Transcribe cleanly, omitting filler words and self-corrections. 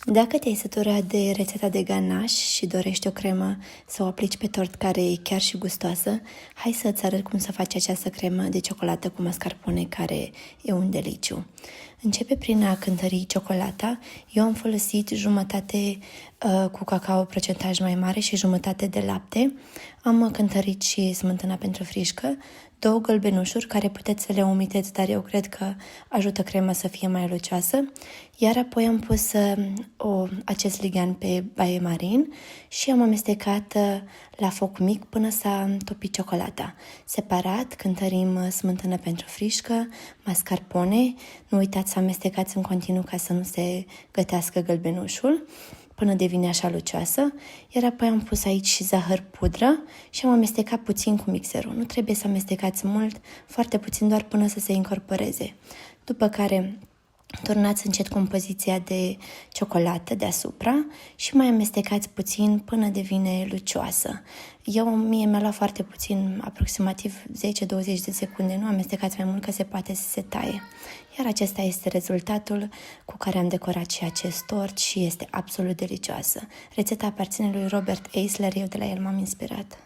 Dacă te-ai săturat de rețeta de ganaș și dorești o cremă să o aplici pe tort care e chiar și gustoasă, hai să-ți arăt cum să faci această cremă de ciocolată cu mascarpone care e un deliciu. Începe prin a cântări ciocolata. Eu am folosit jumătate cu cacao procentaj mai mare și jumătate de lapte. Am cântărit și smântâna pentru frișcă, 2 gălbenușuri care puteți să le umiteți, dar eu cred că ajută crema să fie mai lucioasă. Iar apoi am pus acest lighean pe baie marin și am amestecat la foc mic până s-a topit ciocolata. Separat cântărim smântână pentru frișcă, mascarpone. Nu uitați să amestecați în continuu ca să nu se gătească gălbenușul până devine așa lucioasă, iar apoi am pus aici și zahăr pudră și am amestecat puțin cu mixerul. Nu trebuie să amestecați mult, foarte puțin, doar până să se incorporeze. După care turnați încet compoziția de ciocolată deasupra și mai amestecați puțin până devine lucioasă. Mie mi-a luat foarte puțin, aproximativ 10-20 de secunde, nu amestecați mai mult că se poate să se taie. Iar acesta este rezultatul cu care am decorat și acest tort și este absolut delicioasă. Rețeta aparține lui Robert Eisler, eu de la el m-am inspirat.